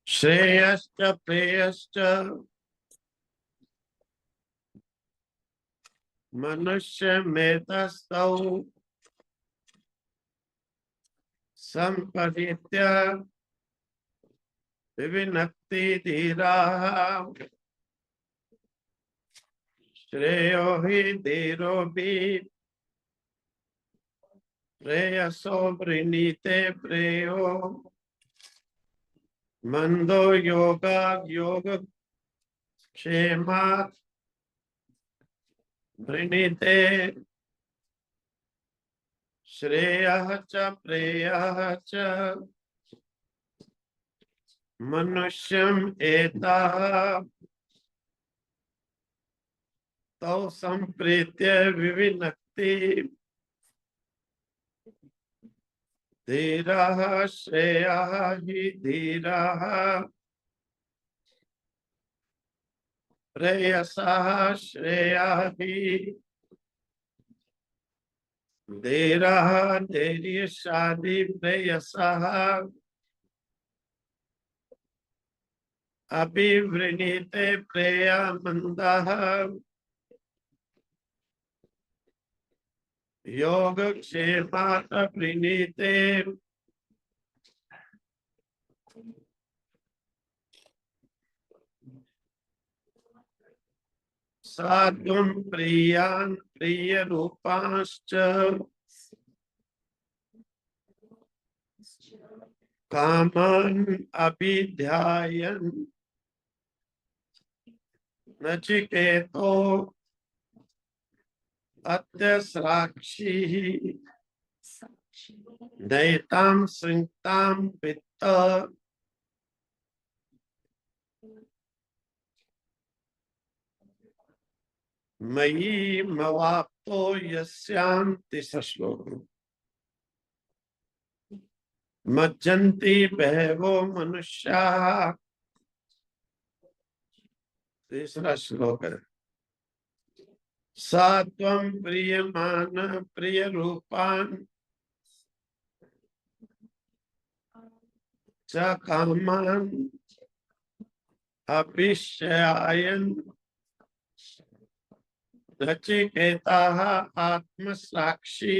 श्रेयश्च प्रेयश्च मनुष्यमेतस्तौ संपरीत्य विविनक्ति धीराः। श्रेयो हि धीरोऽपि प्रेयसो वृणीते प्रेयो मंदो योगक्षेमात् वृणीते। श्रेयः च प्रेयः च मनुष्यम् एताः तौ संप्रीत्य विविनक्ति धीराः। श्रेयः हि धीराः प्रेयसः श्रेयः हि धीराः धैर्यशाली प्रेयसः अभिवृणीते प्रेयमन्दः। योगक्षेमात् वृणीते साधुं प्रियान् प्रियरूपांश्च कामान् अभिध्यायन् नचिकेतो अत्यस्राक्षिः दयितां सृङ्क्तां वित्त मयि मवाप्तो यस्यां। तीसरा श्लोक। मज्जन्ति बहवो मनुष्याः। तीसरा श्लोक है सा त्वं प्रीयमान प्रियरूपान् च कामान् अभिशयन् नचिकेताः आत्मसाक्षी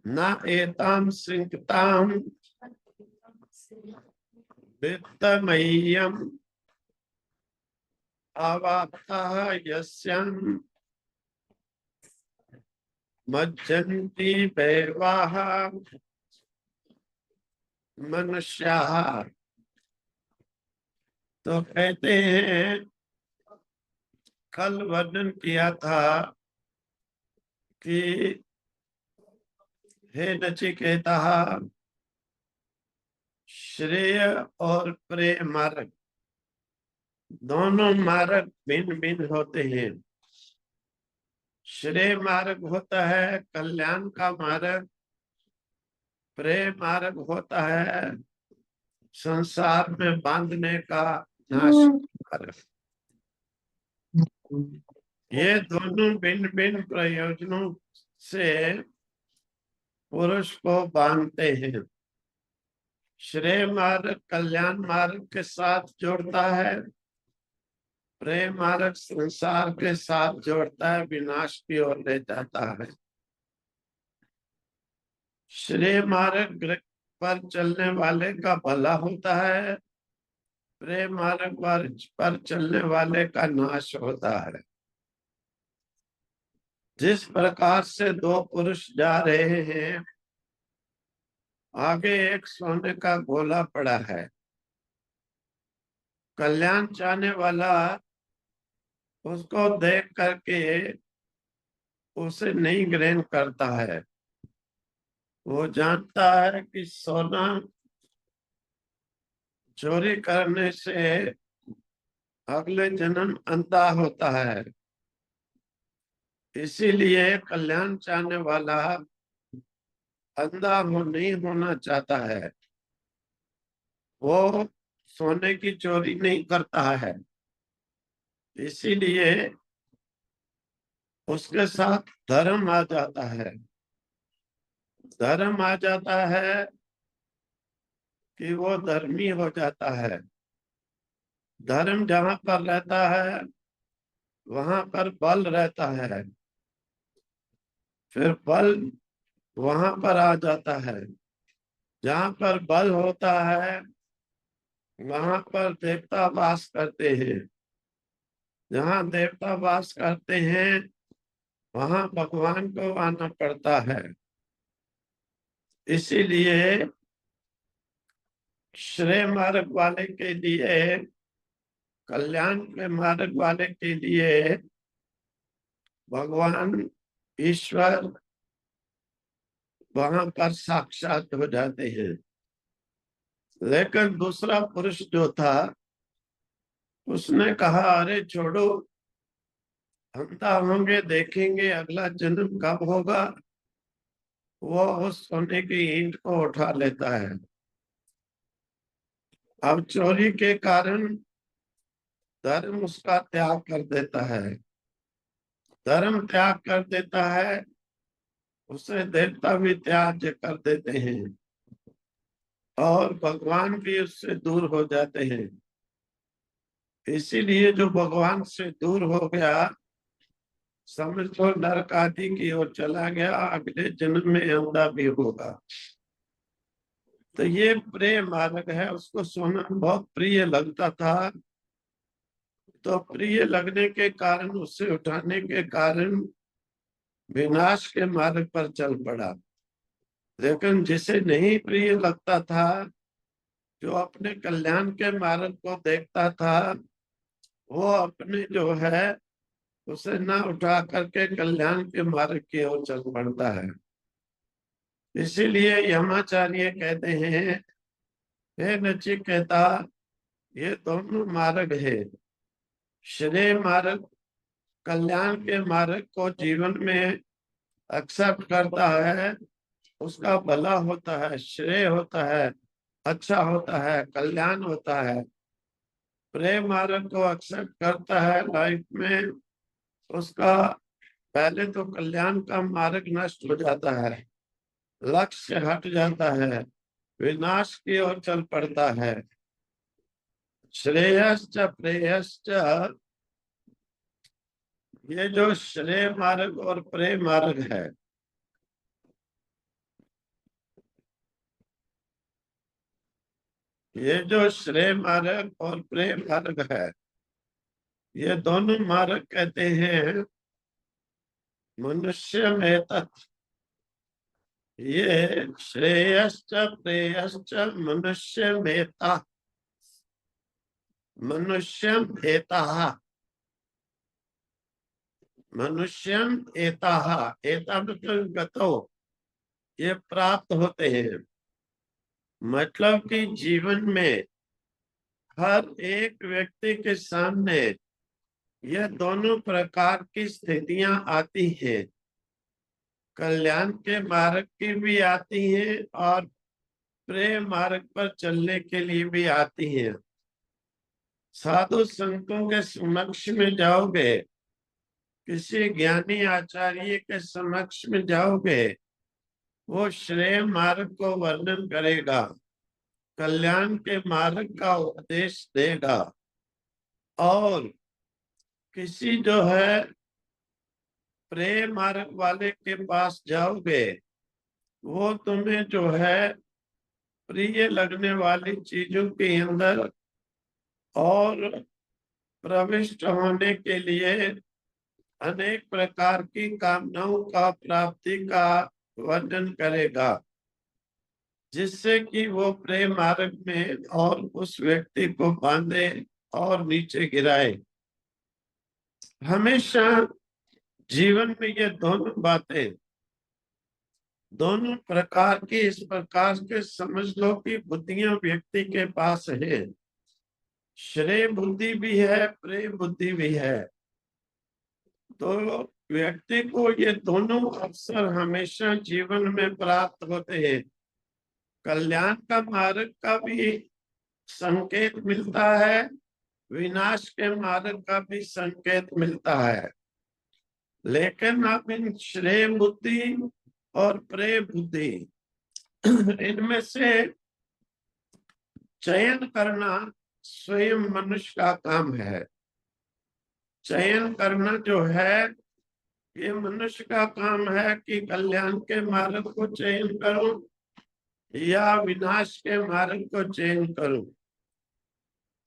न एतां सृङ्क्तां वित्तमय्यम् अवाप्तः यस्यां मज्जन्ति बहवः मनुष्याः। तो कहते हैं कल वर्णन किया था कि हे नचिकेता श्रेय और प्रेय मार्ग दोनों मार्ग भिन्न भिन्न होते हैं। श्रेय मार्ग होता है कल्याण का मार्ग, प्रेय मार्ग होता है संसार में बांधने का नाश मार्ग। ये दोनों भिन्न भिन्न प्रयोजनों से पुरुष को बांधते हैं। श्रेय मार्ग कल्याण मार्ग के साथ जोड़ता है, प्रेम मार्ग संसार के साथ जोड़ता है, विनाश की ओर ले जाता है। श्रेय मार्ग पर चलने वाले का भला होता है, प्रेम मार्ग पर चलने वाले का नाश होता है। जिस प्रकार से दो पुरुष जा रहे हैं, आगे एक सोने का गोला पड़ा है। कल्याण चाहने वाला उसको देख करके उसे नहीं ग्रहण करता है। वो जानता है कि सोना चोरी करने से अगले जन्म अंधा होता है। इसीलिए कल्याण चाहने वाला अंधा नहीं होना चाहता है। वो सोने की चोरी नहीं करता है, इसीलिए उसके साथ धर्म आ जाता है। धर्म आ जाता है कि वो धर्मी हो जाता है। धर्म जहाँ पर रहता है वहां पर बल रहता है, फिर बल वहां पर आ जाता है। जहाँ पर बल होता है वहां पर देवता वास करते हैं। जहाँ देवता वास करते हैं वहां भगवान को आना पड़ता है। इसीलिए श्रेय मार्ग वाले के लिए, कल्याण के मार्ग वाले के लिए भगवान ईश्वर वहां पर साक्षात हो जाते हैं। लेकिन दूसरा पुरुष जो था उसने कहा, अरे छोड़ो, अंधा होंगे, देखेंगे अगला जन्म कब होगा। वो उस सोने की ईंट को उठा लेता है। अब चोरी के कारण धर्म उसका त्याग कर देता है। धर्म त्याग कर देता है, उसे देवता भी त्याग कर देते हैं और भगवान भी उससे दूर हो जाते हैं। इसीलिए जो भगवान से दूर हो गया, समझ लो नरक आदि की ओर चला गया, अगले जन्म में अंधा भी होगा। तो ये प्रेम मार्ग है। उसको सोना बहुत प्रिय लगता था, तो प्रिय लगने के कारण, उससे उठाने के कारण विनाश के मार्ग पर चल पड़ा। लेकिन जिसे नहीं प्रिय लगता था, जो अपने कल्याण के मार्ग को देखता था, वो अपने जो है उसे न उठा करके कल्याण के मार्ग की ओर चल पड़ता है। इसीलिए यमाचार्य कहते हैं, हे नचिकेता, ये दोनों मार्ग है। श्रेय मार्ग कल्याण के मार्ग को जीवन में एक्सेप्ट करता है, उसका भला होता है, श्रेय होता है, अच्छा होता है, कल्याण होता है। प्रेम मार्ग को एक्सेप्ट करता है लाइफ में, उसका पहले तो कल्याण का मार्ग नष्ट हो जाता है, लक्ष्य हट जाता है, विनाश की ओर चल पड़ता है। श्रेयश्च प्रेयश्च, ये जो श्रेय मार्ग और प्रेम मार्ग है, ये जो श्रेय मार्ग और प्रेम मार्ग है, ये दोनों मार्ग कहते हैं मनुष्य में तत्। ये श्रेयश्च प्रेयश्च मनुष्य मेता, मनुष्यम एताः, मनुष्यम एताः, एता मतलब गतो, ये प्राप्त होते हैं। मतलब कि जीवन में हर एक व्यक्ति के सामने यह दोनों प्रकार की स्थितियां आती हैं। कल्याण के मार्ग की भी आती हैं और प्रेम मार्ग पर चलने के लिए भी आती हैं। साधु संतों के समक्ष में जाओगे, किसी ज्ञानी आचार्य के समक्ष में जाओगे, वो श्रेय मार्ग को वर्णन करेगा, कल्याण के मार्ग का उपदेश देगा। और किसी जो है प्रेम मार्ग वाले के पास जाओगे, वो तुम्हें जो है प्रिय लगने वाली चीजों के अंदर और प्रविष्ट होने के लिए अनेक प्रकार की कामनाओं का प्राप्ति का वर्णन करेगा, जिससे कि वो प्रेम मार्ग में और उस व्यक्ति को बांधे और नीचे गिराए। हमेशा जीवन में ये दोनों बातें, दोनों प्रकार की इस प्रकार के समझ लो कि बुद्धियां व्यक्ति के पास है। श्रेय बुद्धि भी है, प्रेम बुद्धि भी है। तो व्यक्ति को ये दोनों अवसर हमेशा जीवन में प्राप्त होते हैं। कल्याण का मार्ग का भी संकेत मिलता है, विनाश के मार्ग का भी संकेत मिलता है। लेकिन अब इन श्रेय बुद्धि और प्रेम बुद्धि, इनमें से चयन करना स्वयं मनुष्य का काम है। चयन करना जो है ये मनुष्य का काम है कि कल्याण के मार्ग को चयन करूं या विनाश के मार्ग को चयन करूं।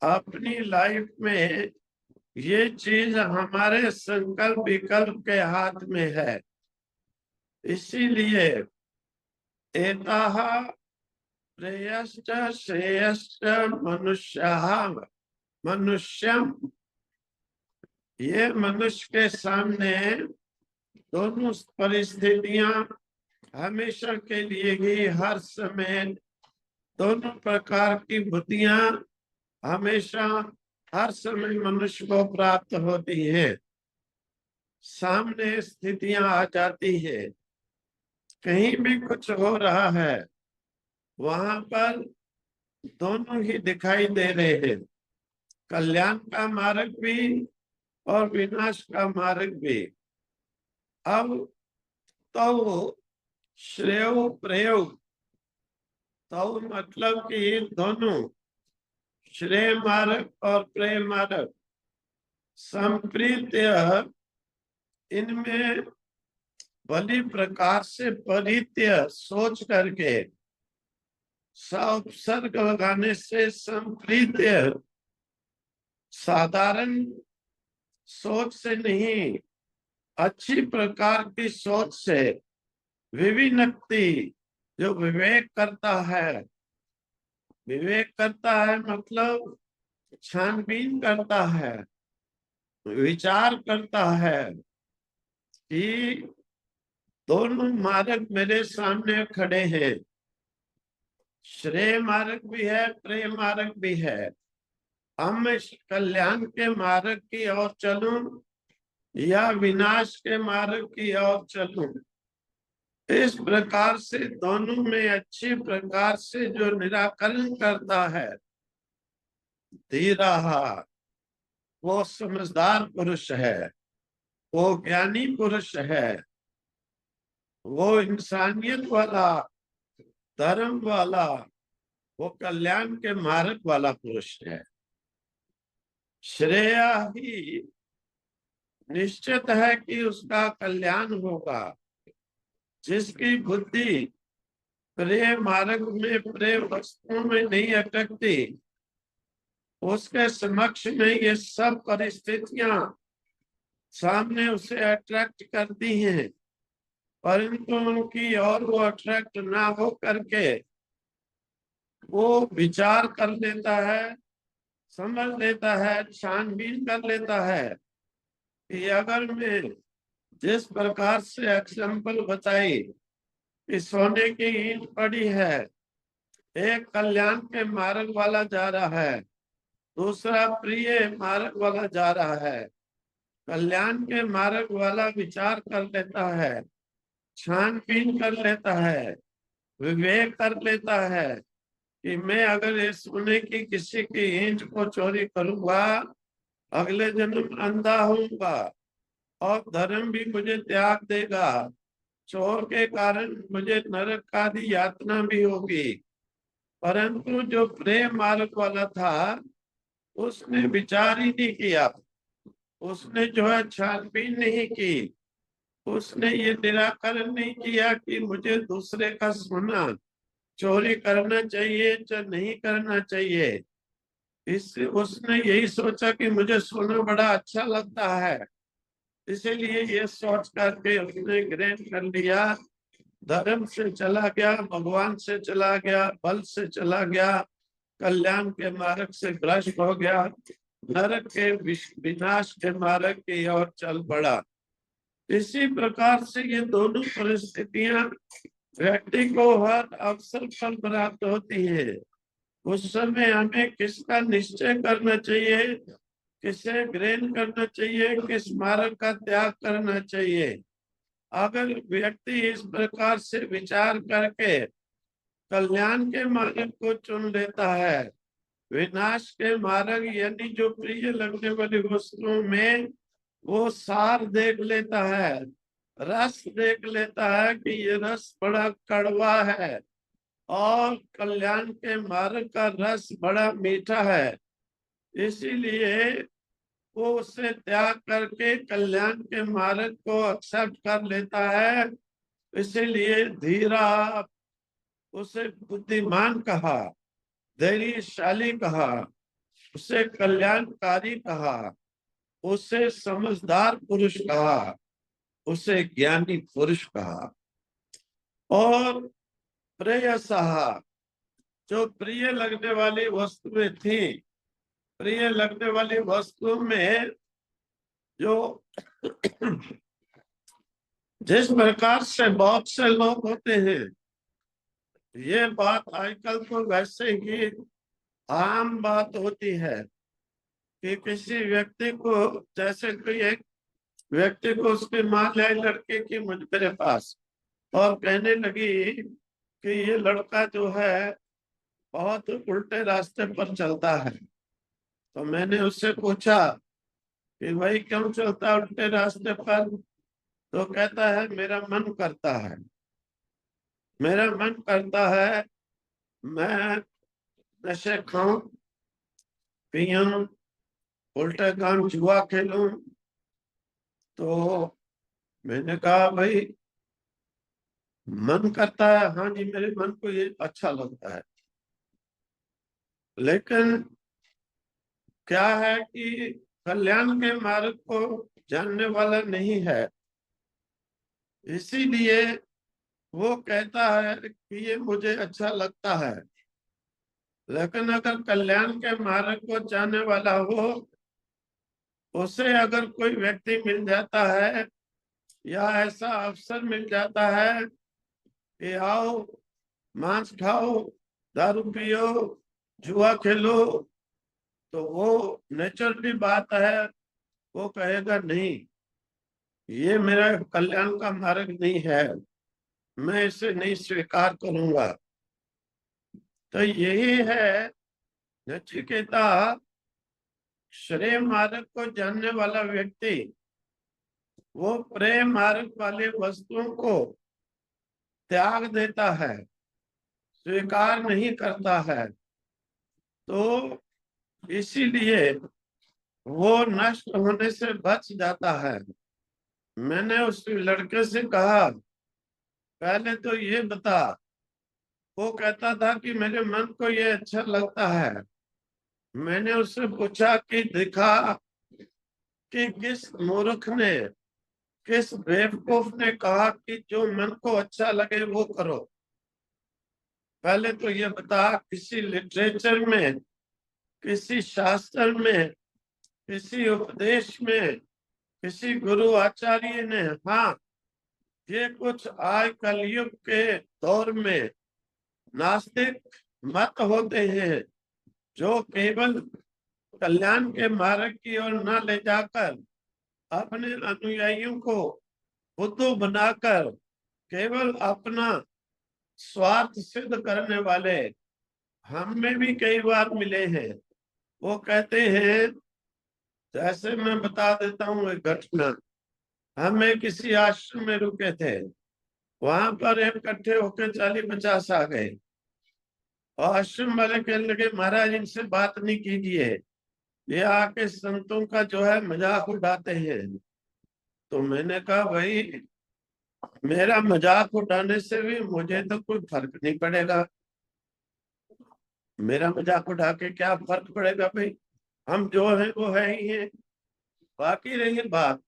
अपनी लाइफ में ये चीज हमारे संकल्प विकल्प के हाथ में है। इसीलिए एताः प्रेयश्च श्रेयश्च मनुष्यः मनुष्यम, ये मनुष्य के सामने दोनों परिस्थितियां हमेशा के लिए ही हर समय, दोनों प्रकार की बुद्धियां हमेशा हर समय मनुष्य को प्राप्त होती हैं। सामने स्थितियां आ जाती है, कहीं भी कुछ हो रहा है, वहां पर दोनों ही दिखाई दे रहे हैं, कल्याण का मार्ग भी और विनाश का मार्ग भी। अब तो श्रेय प्रयोग, तो मतलब कि ये दोनों श्रेय मार्ग और प्रेय मार्ग संप्रीत्य, इनमें भली प्रकार से परित्य सोच करके उपसर्ग लगाने से संप्रीत्य, साधारण सोच से नहीं, अच्छी प्रकार की सोच से, विविनक्ति, जो विवेक करता है, विवेक करता है मतलब छानबीन करता है, विचार करता है कि दोनों मार्ग मेरे सामने खड़े हैं, श्रेय मार्ग भी है, प्रेय मार्ग भी है। अब मैं कल्याण के मार्ग की ओर चलूं या विनाश के मार्ग की ओर चलूं, इस प्रकार से दोनों में अच्छी प्रकार से जो निराकरण करता है धीरा, वो समझदार पुरुष है, वो ज्ञानी पुरुष है, वो इंसानियत वाला, धर्म वाला, वो कल्याण के मार्ग वाला पुरुष है। श्रेय ही निश्चित है कि उसका कल्याण होगा। जिसकी बुद्धि प्रेय मार्ग में, प्रेय वस्तुओं में नहीं अटकती, उसके समक्ष में ये सब परिस्थितियां सामने उसे अट्रैक्ट करती हैं, परंतु उनकी और वो अट्रैक्ट ना हो करके वो विचार कर लेता है, समझ लेता है, छानबीन कर लेता है कि अगर मैं जिस प्रकार से एग्जाम्पल बताई कि सोने की ईंट पड़ी है, एक कल्याण के मार्ग वाला जा रहा है, दूसरा प्रिय मार्ग वाला जा रहा है। कल्याण के मार्ग वाला विचार कर लेता है, छानबीन कर लेता है, विवेक कर लेता है कि मैं अगर ये सोने की किसी की ईंट को चोरी करूंगा, अगले जन्म अंधा होऊंगा और धर्म भी मुझे त्याग देगा, चोर के कारण मुझे नरक आदि यातना भी होगी। परंतु जो प्रेम मार्ग वाला था उसने विचार ही नहीं किया, उसने जो है छानबीन नहीं की, उसने ये निराकरण नहीं किया कि मुझे दूसरे का सोना चोरी करना चाहिए या नहीं करना चाहिए। इस उसने यही सोचा कि मुझे सोना बड़ा अच्छा लगता है, इसीलिए ये सोच करके उसने ग्रहण कर लिया, धर्म से चला गया, भगवान से चला गया, बल से चला गया, कल्याण के मार्ग से भ्रष्ट हो गया, नरक के विनाश के मार्ग की ओर चल पड़ा। इसी प्रकार से ये दोनों परिस्थितियां व्यक्ति को हर अवसर पर प्राप्त होती है। उस समय हमें किसका निश्चय करना चाहिए, किसे ग्रहण करना चाहिए, किस मार्ग का त्याग करना चाहिए। अगर व्यक्ति इस प्रकार से विचार करके कल्याण के मार्ग को चुन लेता है, विनाश के मार्ग यानी जो प्रिय लगने वाली वस्तुओं में वो सार देख लेता है, रस देख लेता है कि ये रस बड़ा कड़वा है और कल्याण के मार्ग का रस बड़ा मीठा है, इसीलिए वो उससे त्याग करके कल्याण के मार्ग को एक्सेप्ट कर लेता है। इसीलिए धीरा, उसे बुद्धिमान कहा, धैर्यशाली कहा, उसे कल्याणकारी कहा, उसे समझदार पुरुष कहा, उसे ज्ञानी पुरुष कहा। और प्रेयसहा, जो प्रिय लगने वाली वस्तुएं थी, प्रिय लगने वाली वस्तु में जो जिस प्रकार से बहुत से लोग होते हैं, ये बात आजकल तो वैसे ही आम बात होती है कि किसी व्यक्ति को, जैसे कोई एक व्यक्ति को उसकी माँ लाई लड़के की मेरे पास और कहने लगी कि ये लड़का जो है बहुत उल्टे रास्ते पर चलता है। तो मैंने उससे पूछा कि भाई क्यों चलता है उल्टे रास्ते पर? तो कहता है मेरा मन करता है, मेरा मन करता है मैं नशे खाऊं, पीऊं, उल्टे काम जुआ खेलूं। तो मैंने कहा भाई मन करता है, हाँ जी मेरे मन को ये अच्छा लगता है, लेकिन क्या है कि कल्याण के मार्ग को जानने वाला नहीं है, इसीलिए वो कहता है कि ये मुझे अच्छा लगता है। लेकिन अगर कल्याण के मार्ग को जानने वाला हो, उसे अगर कोई व्यक्ति मिल जाता है या ऐसा अवसर मिल जाता है कि आओ मांस खाओ, दारू पियो, जुआ खेलो, तो वो नेचुरली बात है, वो कहेगा नहीं, ये मेरा कल्याण का मार्ग नहीं है, मैं इसे नहीं स्वीकार करूंगा। तो यही है नचिकेता, श्रेय मार्ग को जानने वाला व्यक्ति वो प्रेम मार्ग वाले वस्तुओं को त्याग देता है, स्वीकार नहीं करता है, तो इसीलिए वो नष्ट होने से बच जाता है। मैंने उस लड़के से कहा पहले तो ये बता, वो कहता था कि मेरे मन को ये अच्छा लगता है। मैंने उससे पूछा कि दिखा कि किस मूर्ख ने, किस बेवकूफ ने कहा कि जो मन को अच्छा लगे वो करो। पहले तो ये बता किसी लिटरेचर में, किसी शास्त्र में, किसी उपदेश में, किसी गुरु आचार्य ने, हाँ ये कुछ आज कलयुग के दौर में नास्तिक मत होते हैं जो केवल कल्याण के मार्ग की ओर न ले जाकर अपने अनुयायियों को बुद्धू बनाकर केवल अपना स्वार्थ सिद्ध करने वाले हम में भी कई बार मिले हैं। वो कहते हैं, जैसे मैं बता देता हूँ एक घटना। हमें किसी आश्रम में रुके थे, वहां पर हम इकट्ठे होकर 40-50 आ गए और आश्रम वाले कहने लगे महाराज इनसे बात नहीं कीजिए, ये आके संतों का जो है मजाक उड़ाते हैं। तो मैंने कहा भाई मेरा मजाक उड़ाने से भी मुझे तो कोई फर्क नहीं पड़ेगा, मेरा मजाक उड़ा के क्या फर्क पड़ेगा भाई, हम जो है वो है ही है। बाकी रही बात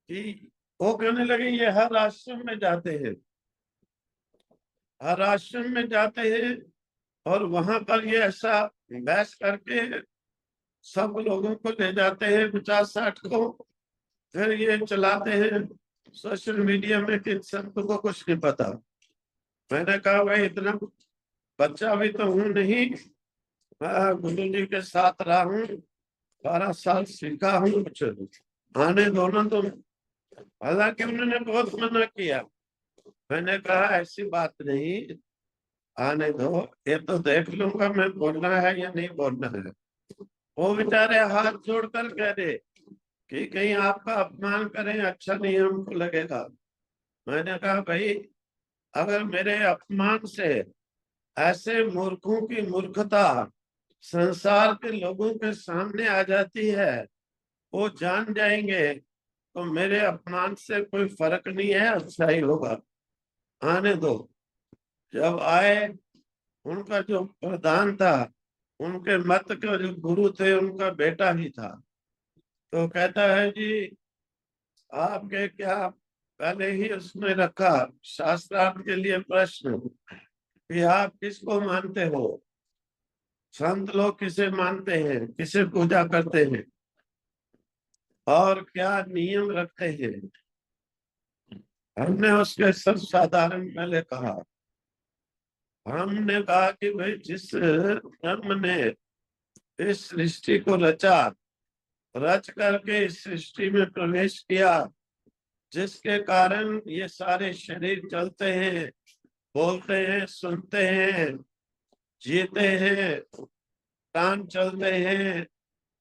कि वो कहने लगे ये हर आश्रम में जाते हैं, हर आश्रम में जाते हैं और वहां पर ये ऐसा बहस करके सब लोगों को ले जाते हैं 50-60 को, फिर ये चलाते हैं सोशल मीडिया में कि सबको कुछ नहीं पता। मैंने कहा भाई इतना बच्चा भी तो हूँ नहीं, गुरु जी के साथ रहा हूँ, 12 साल सीखा हूँ, कुछ आने दो ना तुम। हालांकि उन्होंने बहुत मना किया, मैंने कहा ऐसी बात नहीं, आने दो, ये तो देख लूंगा मैं बोलना है या नहीं बोलना है। वो बेचारे हाथ जोड़कर कह रहे कि कहीं आपका अपमान करें अच्छा नहीं हमको लगेगा। मैंने कहा भाई अगर मेरे अपमान से ऐसे मूर्खों की मूर्खता संसार के लोगों के सामने आ जाती है, वो जान जाएंगे तो मेरे अपमान से कोई फर्क नहीं है, अच्छा ही होगा, आने दो। जब आए, उनका जो प्रधान था, उनके मत के जो गुरु थे, उनका बेटा ही था। तो कहता है जी, आपके क्या, पहले ही उसने रखा शास्त्रार्थ के लिए प्रश्न कि आप किसको मानते हो, संत लोग किसे मानते हैं, किसे पूजा करते हैं और क्या नियम रखते हैं। हमने उसके सब साधारण पहले कहा, हमने कहा कि भाई जिस ब्रह्म ने इस सृष्टि को रचा, रच करके इस सृष्टि में प्रवेश किया, जिसके कारण ये सारे शरीर चलते हैं, बोलते हैं, सुनते हैं, जीते हैं, प्राण चलते हैं,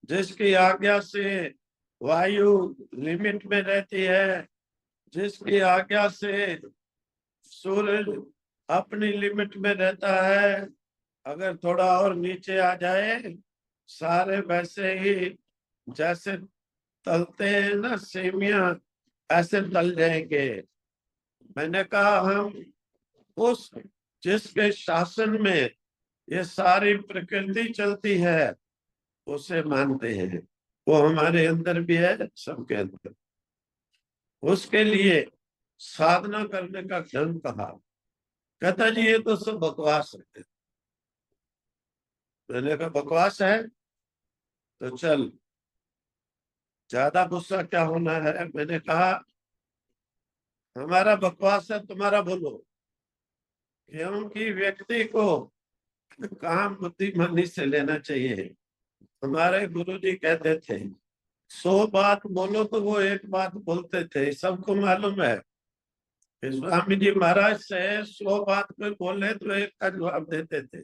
जिसकी आज्ञा से वायु लिमिट में रहती है, जिसकी आज्ञा से सूर्य अपनी लिमिट में रहता है, अगर थोड़ा और नीचे आ जाए सारे वैसे ही जैसे तलते हैं ना सेमिया, ऐसे तल जाएंगे। मैंने कहा हम उस जिसके शासन में ये सारी प्रकृति चलती है उसे मानते हैं, वो हमारे अंदर भी है, सबके अंदर। उसके लिए साधना करने का ढंग कहा। कहता जी ये तो सब बकवास है। मैंने कहा बकवास है तो चल, ज्यादा गुस्सा क्या होना है। मैंने कहा हमारा बकवास है, तुम्हारा बोलो। क्योंकि व्यक्ति को काम बुद्धिमानी से लेना चाहिए। हमारे गुरुजी कहते थे 100 बात बोलो तो वो एक बात बोलते थे, सबको मालूम है। स्वामी जी महाराज से 100 बात कोई बोले तो एक का जवाब देते थे।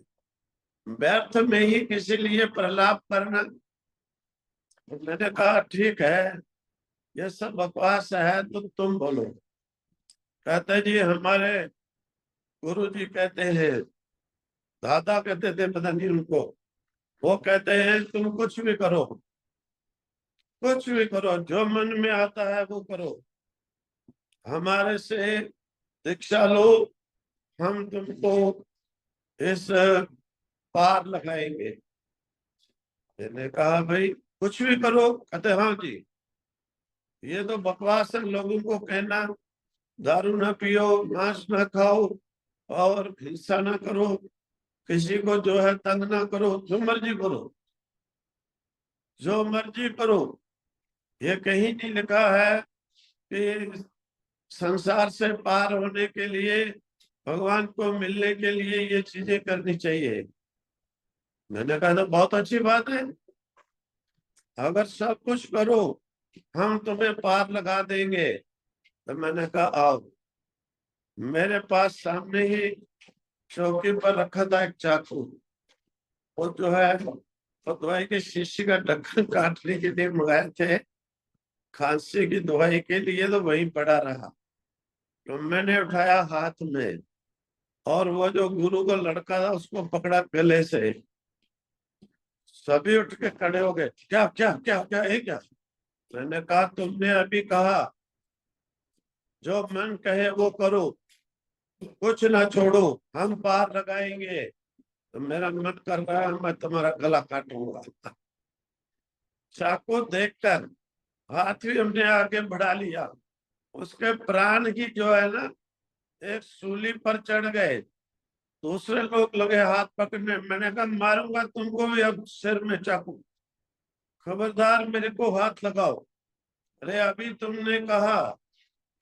व्यर्थ में ही किसी लिए प्रलाप करना। मैंने कहा ठीक है, ये सब बकवास है, तो तुम बोलो। कहते जी हमारे गुरु जी कहते हैं, दादा कहते थे पता नहीं उनको, वो कहते हैं तुम कुछ भी करो, कुछ भी करो, जो मन में आता है वो करो, हमारे से दीक्षा लो, हम तुमको इस पार लगाएंगे। मैंने कहा भाई कुछ भी करो। कहते हाँ जी, ये तो बकवास है लोगों को कहना, दारू ना पियो, मांस ना खाओ और हिंसा ना करो, किसी को जो है तंग ना करो, जो मर्जी करो, जो मर्जी करो। ये कहीं नहीं लिखा है कि संसार से पार होने के लिए, भगवान को मिलने के लिए ये चीजें करनी चाहिए। मैंने कहा तो बहुत अच्छी बात है, अगर सब कुछ करो हम तुम्हें पार लगा देंगे। तो मैंने कहा आओ। मेरे पास सामने ही चौकी पर रखा था एक चाकू, वो जो है वो दवाई के शीशी का ढक्कन काटने के लिए मंगाए थे, खांसी की दवाई के लिए, तो वहीं पड़ा रहा। तो मैंने उठाया हाथ में, और वो जो गुरु का लड़का था उसको पकड़ा गले से। सभी उठ के खड़े हो गए, क्या क्या क्या क्या है क्या। मैंने कहा तुमने अभी कहा जो मन कहे वो करो, कुछ ना छोड़ो, हम पार लगाएंगे। तो मेरा मन कर रहा है मैं तुम्हारा गला काटूंगा। चाकू देखकर हाथ भी हमने आगे बढ़ा लिया, उसके प्राण ही जो है ना एक सूली पर चढ़ गए। दूसरे लोग लगे हाथ पकड़ने। मैंने कहा मारूंगा तुमको भी अब सिर में चाकू, खबरदार मेरे को हाथ लगाओ। अरे अभी तुमने कहा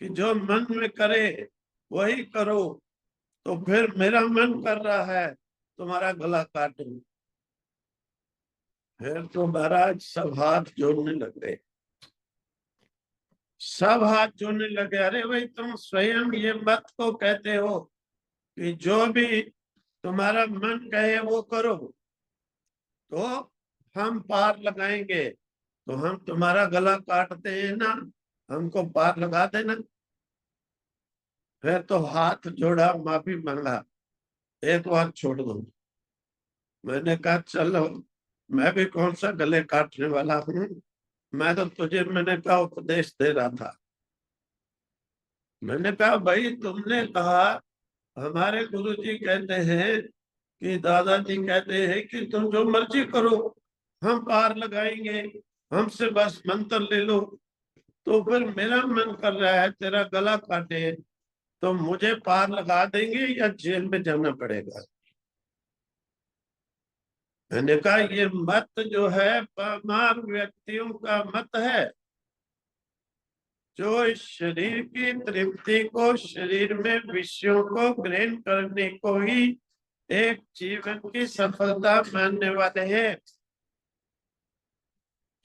कि जो मन में करे वही करो, तो फिर मेरा मन कर रहा है तुम्हारा गला काटूं। फिर तो महाराज सब हाथ जोड़ने लग गए, सब हाथ जोड़ने लगे। अरे भाई तुम स्वयं ये मत को कहते हो कि जो भी तुम्हारा मन कहे वो करो, तो हम पार लगाएंगे। तो हम तुम्हारा गला काटते हैं ना, हमको पार लगा देना। फिर तो हाथ जोड़ा, माफी मांगा। एक बार छोड़ दो। मैंने कहा चलो, मैं भी कौन सा गले काटने वाला हूँ, मैं तो तुझे, मैंने कहा, उपदेश दे रहा था। मैंने कहा भाई तुमने कहा, हमारे गुरुजी कहते हैं कि दादाजी कहते हैं कि तुम जो मर्जी करो, हम पार लगाएंगे, हमसे बस मंत्र ले लो। तो फिर मेरा मन कर रहा है तेरा गला काटे, तो मुझे पार लगा देंगे या जेल में जाना पड़ेगा। मैंने कहा ये मत जो है बीमार व्यक्तियों का मत है, जो इस शरीर की तृप्ति को, शरीर में विषयों को ग्रहण करने को ही एक जीवन की सफलता मानने वाले हैं।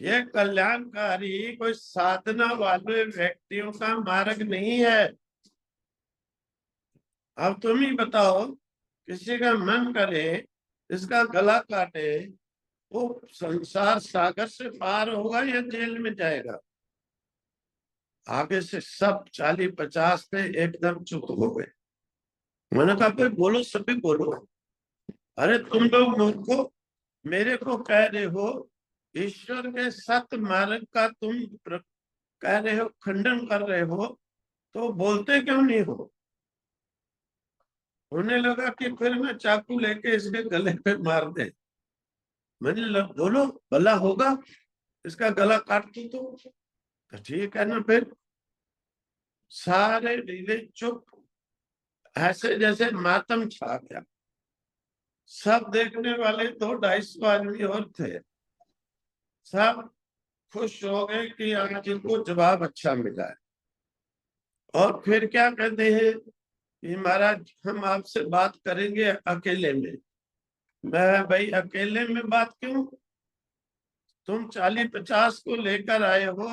ये कल्याणकारी कोई साधना वाले व्यक्तियों का मार्ग नहीं है। अब तुम ही बताओ, किसी का मन करे इसका गला काटे, वो संसार सागर से पार होगा या जेल में जाएगा? आगे से सब 40-50 पे एकदम चुप हो गए। मैंने कहा भाई बोलो, सभी बोलो। अरे तुम लोग मुझको, मेरे को कह रहे हो, ईश्वर के सत मार्ग का तुम कह रहे हो, खंडन कर रहे हो, तो बोलते क्यों नहीं हो? उन्हें लगा कि फिर मैं चाकू लेके इसके गले पे मार दे। मैंने बोलो, भला होगा, इसका गला काट दूं तो ठीक है ना। फिर सारे ढीले चुप, ऐसे जैसे मातम छा गया। सब देखने वाले 200-250 आदमी और थे, सब खुश हो गए कि आज इनको जवाब अच्छा मिला है। और फिर क्या कहते हैं कि महाराज हम आपसे बात करेंगे अकेले में। मैं भाई अकेले में बात क्यों, तुम 40-50 को लेकर आए हो,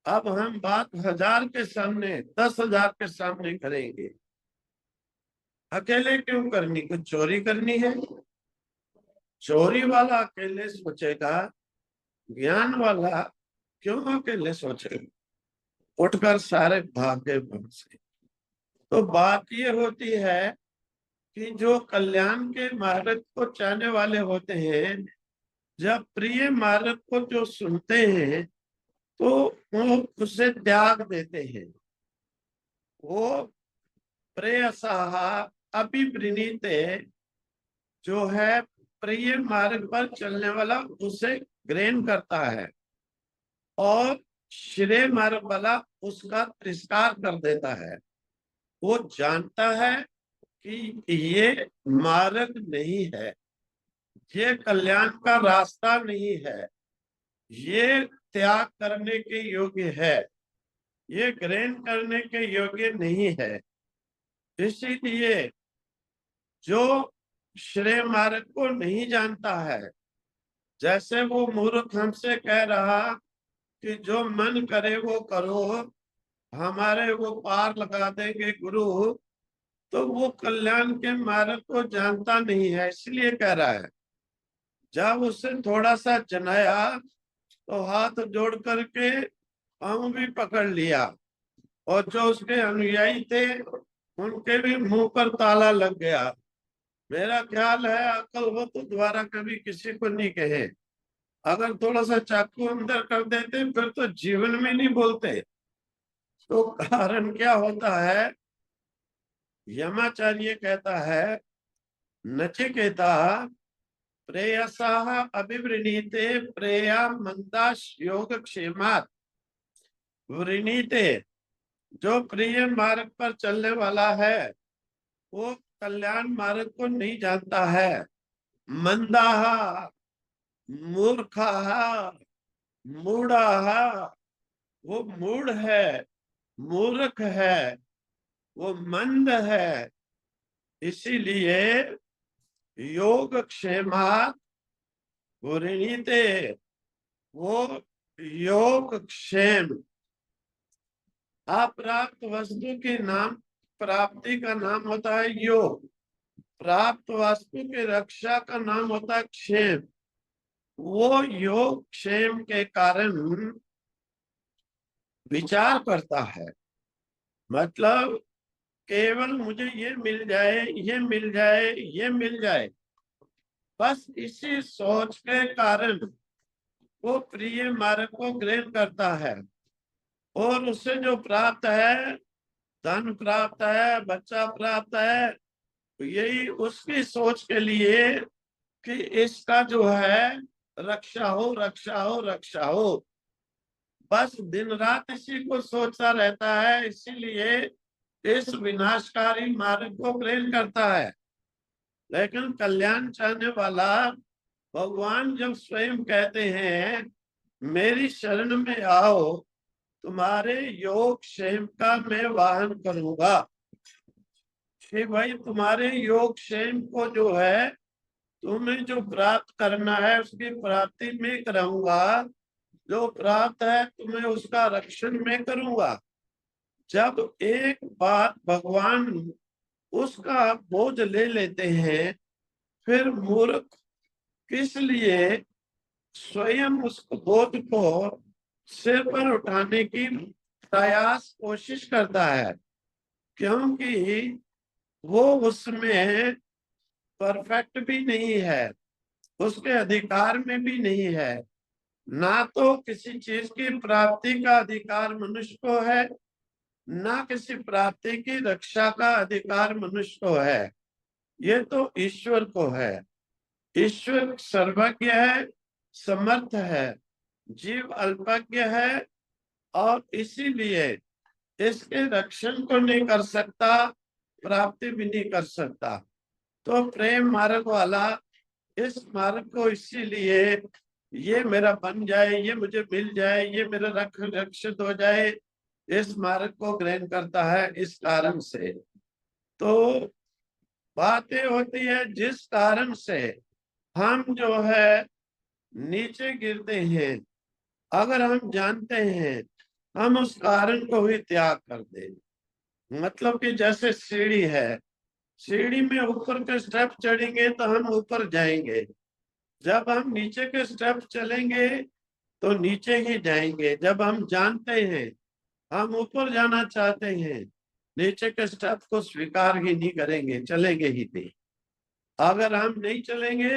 अब हम बात 1000 के सामने, 10,000 के सामने करेंगे। अकेले क्यों करनी, कुछ चोरी करनी है? चोरी वाला अकेले सोचेगा, ज्ञान वाला क्यों अकेले सोचेगा? उठकर सारे भाग गए वहां से। तो बात ये होती है कि जो कल्याण के मार्ग को चाहने वाले होते हैं, जब प्रिय मार्ग को जो सुनते हैं, तो वो उसे त्याग देते हैं। वो प्रेयसाह अभिवृणीते, जो है प्रिय मार्ग पर चलने वाला, उसे ग्रहण करता है, और श्रेय मार्ग वाला उसका तिरस्कार कर देता है। वो जानता है कि ये मार्ग नहीं है, ये कल्याण का रास्ता नहीं है, ये त्याग करने के योग्य है, ये ग्रहण करने के योग्य नहीं है। इसीलिए जो श्रेय मार्ग को नहीं जानता है, जैसे वो मूर्ख हमसे कह रहा कि जो मन करे वो करो, हमारे वो पार लगा देंगे गुरु, तो वो कल्याण के मार्ग को जानता नहीं है, इसलिए कह रहा है। जब उससे थोड़ा सा जनाया तो हाथ जोड़ करके पांव भी पकड़ लिया, और जो उसके अनुयायी थे उनके भी मुंह पर ताला लग गया। मेरा ख्याल है अकल हो तो दोबारा कभी किसी को नहीं कहे। अगर थोड़ा सा चाकू अंदर कर देते फिर तो जीवन में नहीं बोलते। तो कारण क्या होता है, यमाचार्य कहता है, नचिकेता प्रेयसाः अभिवृणीते प्रेया मंदाश योग क्षेमात। वृणीते, जो प्रिय मार्ग पर चलने वाला है, वो कल्याण मार्ग को नहीं जानता है। मंदाः, मूर्खाः, मूढ़ाः, वो मूढ़ है, मूर्ख है, वो मंद है। इसीलिए योग क्षेमात वृणीते, वो योग क्षेम, अप्राप्त वस्तु के नाम, प्राप्ति का नाम होता है योग, प्राप्त वस्तु की रक्षा का नाम होता है क्षेम। वो योग क्षेम के कारण विचार करता है। मतलब केवल मुझे ये मिल जाए, ये मिल जाए, ये मिल जाए, बस इसी सोच के कारण वो प्रिय मार्ग को ग्रहण करता है। और उससे जो प्राप्त है, धन प्राप्त है, बच्चा प्राप्त है, यही उसकी सोच के लिए कि इसका जो है रक्षा हो, रक्षा हो, रक्षा हो, बस दिन रात इसी को सोचता रहता है। इसीलिए इस विनाशकारी मार्ग को ग्रहण करता है। लेकिन कल्याण चाहने वाला भगवान जब स्वयं कहते हैं मेरी शरण में आओ, तुम्हारे योग क्षेम का मैं वाहन करूंगा, कि भाई तुम्हारे योग क्षेम को जो है तुम्हें जो प्राप्त करना है उसकी प्राप्ति में कराऊंगा, जो प्राप्त है तुम्हें उसका रक्षण में करूंगा। जब एक बात भगवान उसका बोझ ले लेते हैं, फिर मूर्ख किस लिए स्वयं उस बोझ को सिर पर उठाने की प्रयास कोशिश करता है, क्योंकि वो उसमें परफेक्ट भी नहीं है, उसके अधिकार में भी नहीं है। ना तो किसी चीज की प्राप्ति का अधिकार मनुष्य को है, ना किसी प्राप्ति की रक्षा का अधिकार मनुष्य को है, ये तो ईश्वर को है। ईश्वर सर्वज्ञ है, समर्थ है, जीव अल्पज्ञ है, और इसीलिए इसके रक्षण को नहीं कर सकता, प्राप्ति भी नहीं कर सकता। तो प्रेम मार्ग वाला इस मार्ग को इसीलिए ये मेरा बन जाए, ये मुझे मिल जाए, ये मेरा रक्षित हो जाए, इस मार्ग को ग्रहण करता है इस कारण से। तो बातें होती है जिस कारण से हम जो है नीचे गिरते हैं, अगर हम जानते हैं हम उस कारण को ही त्याग कर दें। मतलब कि जैसे सीढ़ी है, सीढ़ी में ऊपर के स्टेप चढ़ेंगे तो हम ऊपर जाएंगे, जब हम नीचे के स्टेप चलेंगे तो नीचे ही जाएंगे। जब हम जानते हैं हम ऊपर जाना चाहते हैं, नीचे के स्टेप को स्वीकार ही नहीं करेंगे, चलेंगे ही नहीं। अगर हम नहीं चलेंगे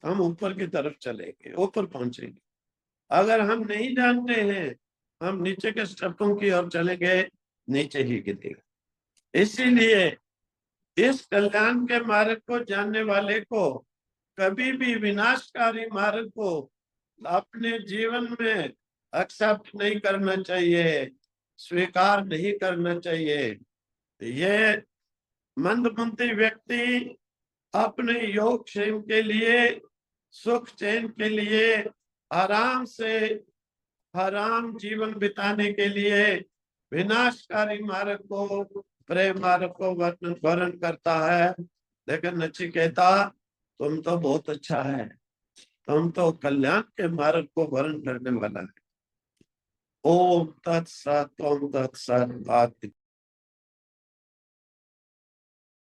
हम ऊपर की तरफ चलेंगे, ऊपर पहुंचेंगे। अगर हम नहीं जानते हैं हम नीचे के स्टेपों की ओर चलेंगे, नीचे ही गिरेंगे। इसीलिए इस कल्याण के मार्ग को जानने वाले को कभी भी विनाशकारी मार्ग को अपने जीवन में एक्सेप्ट नहीं करना चाहिए, स्वीकार नहीं करना चाहिए। ये मंदबुद्धि व्यक्ति अपने योग क्षेम के लिए, सुख चैन के लिए, आराम से आराम जीवन बिताने के लिए विनाशकारी मार्ग को, प्रेम मार्ग को वर्ण करता है। लेकिन नचिकेता तुम तो बहुत अच्छा है, तुम तो कल्याण के मार्ग को वर्ण करने वाला है। ओम तत्सत, ओम तत्सत।